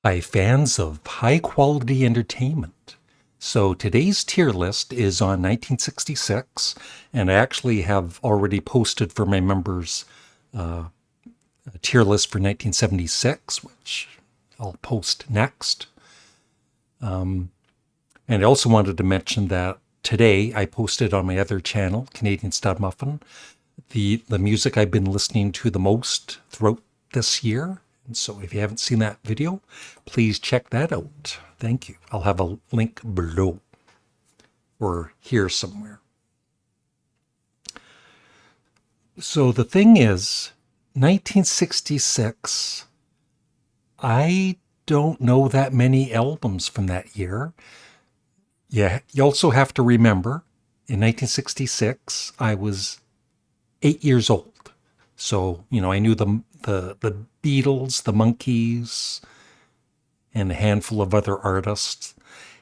by fans of high-quality entertainment. So today's tier list is on 1966, and I actually have already posted for my members a tier list for 1976, which I'll post next. And I also wanted to mention that today I posted on my other channel, Canadian Studmuffin, the music I've been listening to the most throughout this year. And so if you haven't seen that video, please check that out. Thank you. I'll have a link below or here somewhere. So the thing is, 1966, I don't know that many albums from that year. Yeah, you also have to remember, in 1966, I was 8 years old. So, I knew the Beatles, the Monkees, and a handful of other artists.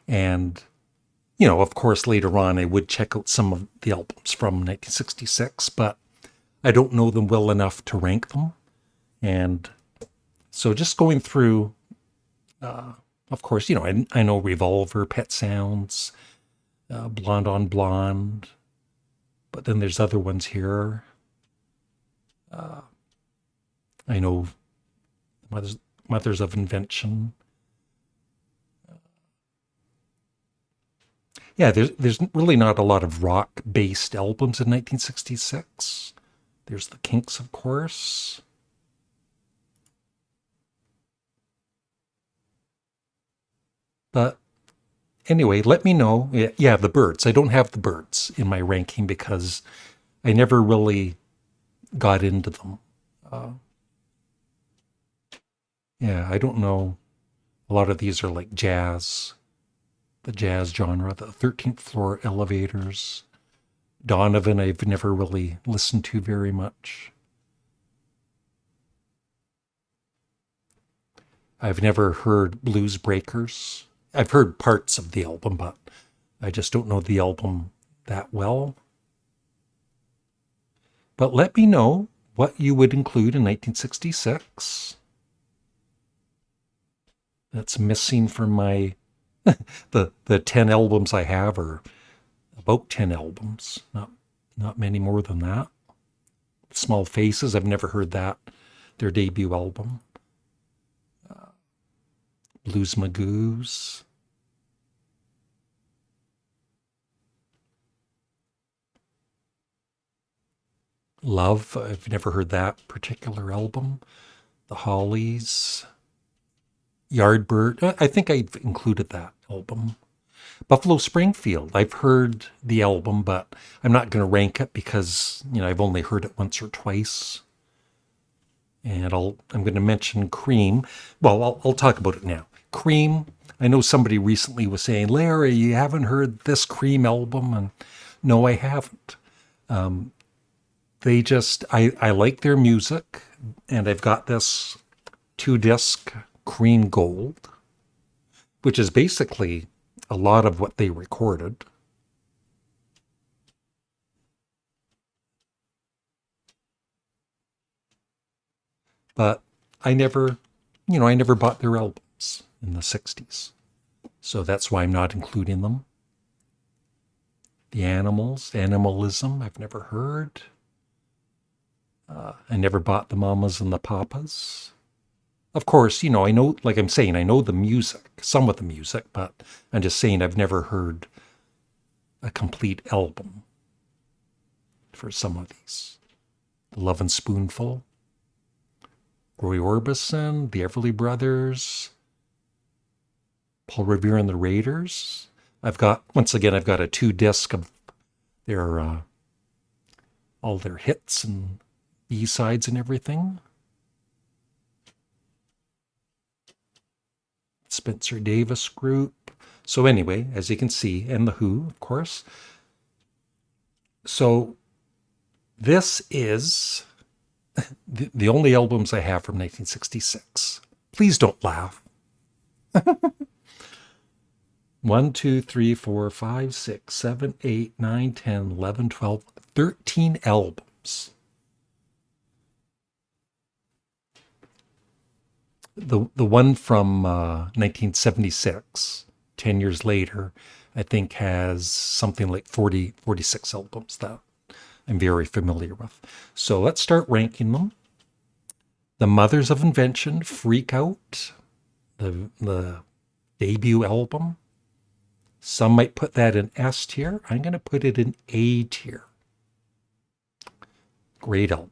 And, of course, later on, I would check out some of the albums from 1966, but I don't know them well enough to rank them. And so just going through, of course, I know Revolver, Pet Sounds, Blonde on Blonde, but then there's other ones here. I know Mothers of Invention. Yeah, there's really not a lot of rock-based albums in 1966. There's the Kinks, of course. But anyway, let me know. Yeah, the Byrds. I don't have the Byrds in my ranking because I never really got into them. Yeah, I don't know. A lot of these are like jazz, the jazz genre, the 13th Floor Elevators. Donovan, I've never really listened to very much. I've never heard Blues Breakers. I've heard parts of the album, but I just don't know the album that well. But let me know what you would include in 1966. That's missing from my, the 10 albums I have are about 10 albums, not many more than that. Small Faces, I've never heard that, their debut album. Blues Magoos. Love, I've never heard that particular album. The Hollies. Yardbird, I think I've included that album. Buffalo Springfield, I've heard the album, but I'm not going to rank it because, I've only heard it once or twice. And I'm going to mention Cream. Well, I'll talk about it now. Cream, I know somebody recently was saying, Larry, you haven't heard this Cream album? And no, I haven't. I like their music, and I've got this 2-disc Cream Gold, which is basically a lot of what they recorded. But I never bought their albums in the 60s. So that's why I'm not including them. The Animals, Animalism, I've never heard. I never bought the Mamas and the Papas. Of course, I know, like I'm saying, I know the music, some of the music, but I'm just saying I've never heard a complete album for some of these. The Lovin' Spoonful, Roy Orbison, the Everly Brothers, Paul Revere and the Raiders. I've got a 2-disc of their all their hits and B-sides and everything. Spencer Davis Group. So anyway, as you can see, and The Who, of course. So this is the only albums I have from 1966. Please don't laugh. 1, 2, 3, 4, 5, 6, 7, 8, 9, 10, 11, 12, 13 albums. The one from 1976, 10 years later, I think has something like 46 albums that I'm very familiar with. So let's start ranking them. The Mothers of Invention, Freak Out, the debut album. Some might put that in S tier. I'm going to put it in A tier. Great album.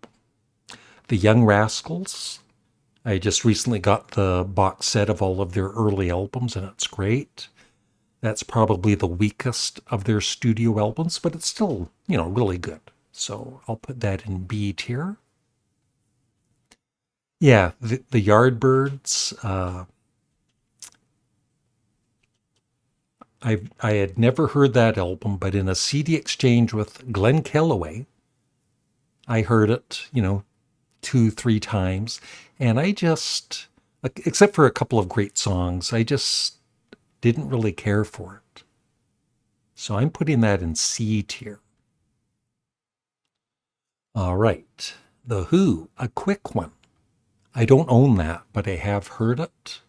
The Young Rascals. I just recently got the box set of all of their early albums, and it's great. That's probably the weakest of their studio albums, but it's still, really good. So I'll put that in B tier. Yeah, the Yardbirds. I had never heard that album, but in a CD exchange with Glenn Kellaway, I heard it, 2-3 times, and I just, except for a couple of great songs, I just didn't really care for it. So I'm putting that in C tier. All right, The Who, a quick one. I don't own that, but I have heard it.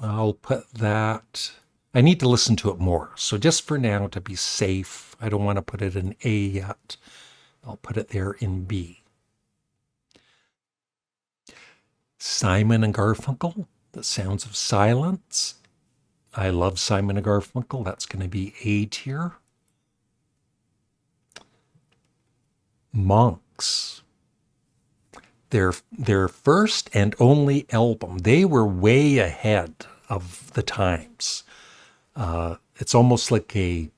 I'll put that. I need to listen to it more. So just for now, to be safe, I don't want to put it in A yet. I'll put it there in B. Simon and Garfunkel, The Sounds of Silence. I love Simon and Garfunkel. That's going to be A tier. Monks. Their first and only album. They were way ahead of the times. It's almost like a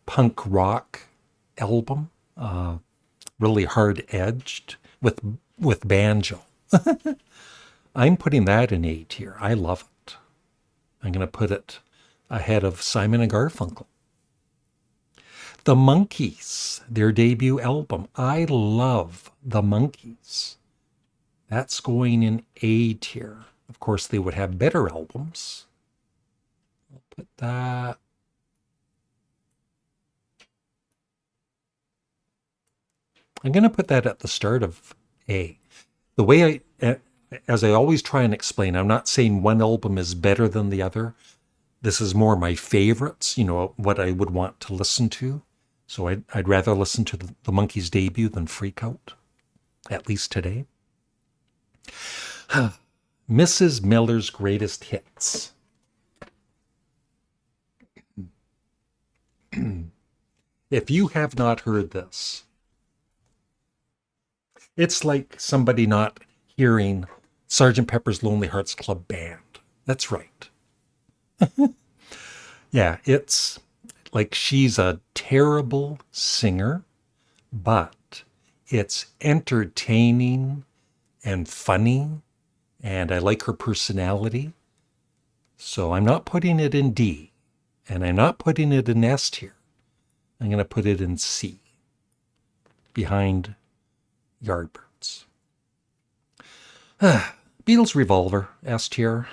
punk rock album, really hard edged with banjo. I'm putting that in A tier. I love it. I'm going to put it ahead of Simon and Garfunkel. The Monkees, their debut album. I love the Monkees. That's going in A tier. Of course, they would have better albums. I'll put that. I'm going to put that at the start of A. The way as I always try and explain, I'm not saying one album is better than the other. This is more my favorites, what I would want to listen to. So I'd rather listen to the Monkees' debut than Freak Out, at least today. Mrs. Miller's Greatest Hits. If you have not heard this, it's like somebody not hearing Sgt. Pepper's Lonely Hearts Club Band. That's right. Yeah, it's like she's a terrible singer, but it's entertaining and funny, and I like her personality. So I'm not putting it in D, and I'm not putting it in S tier. I'm going to put it in C, behind Yardbirds. Beatles Revolver, S tier.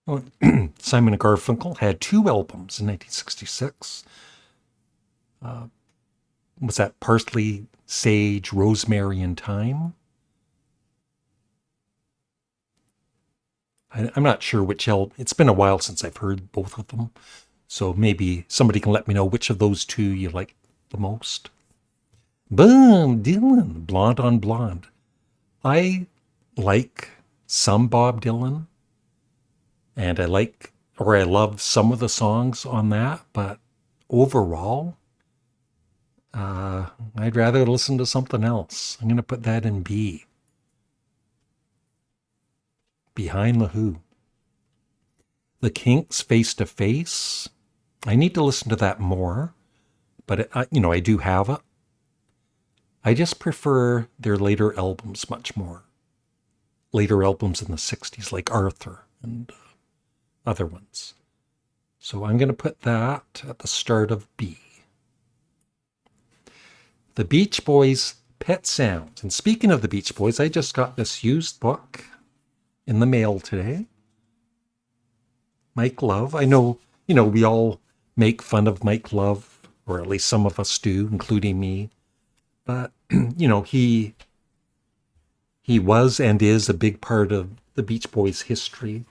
Oh, Simon & Garfunkel had 2 albums in 1966. Was that Parsley, Sage, Rosemary, and Thyme? I'm not sure which album. It's been a while since I've heard both of them. So maybe somebody can let me know which of those 2 you like the most. Boom, Dylan, Blonde on Blonde. I like some Bob Dylan, and I love some of the songs on that, but overall, I'd rather listen to something else. I'm going to put that in B. Behind the Who. The Kinks, Face to Face. I need to listen to that more, but I do have it. I just prefer their later albums much more. Later albums in the 60s, like Arthur and other ones. So I'm going to put that at the start of B. The Beach Boys' Pet Sounds. And speaking of the Beach Boys, I just got this used book in the mail today. Mike Love. I know, we all make fun of Mike Love, or at least some of us do, including me. But, he was and is a big part of the Beach Boys' history.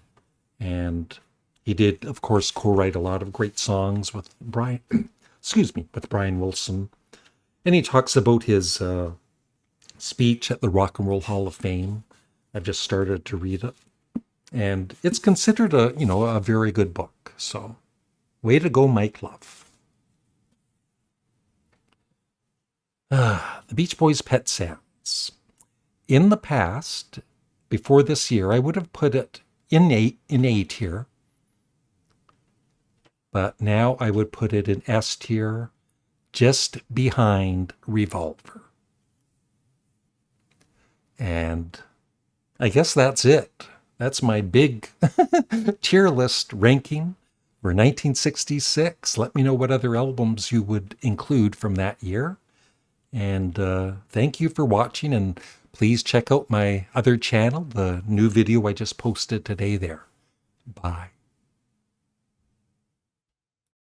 And he did, of course, co-write a lot of great songs with Brian, with Brian Wilson. And he talks about his speech at the Rock and Roll Hall of Fame. I've just started to read it. And it's considered a very good book. So, way to go, Mike Love. The Beach Boys' Pet Sounds. In the past, before this year, I would have put it in A tier. But now I would put it in S tier, just behind Revolver. And I guess that's it. That's my big tier list ranking for 1966. Let me know what other albums you would include from that year. And thank you for watching, and please check out my other channel, the new video I just posted today there. Bye.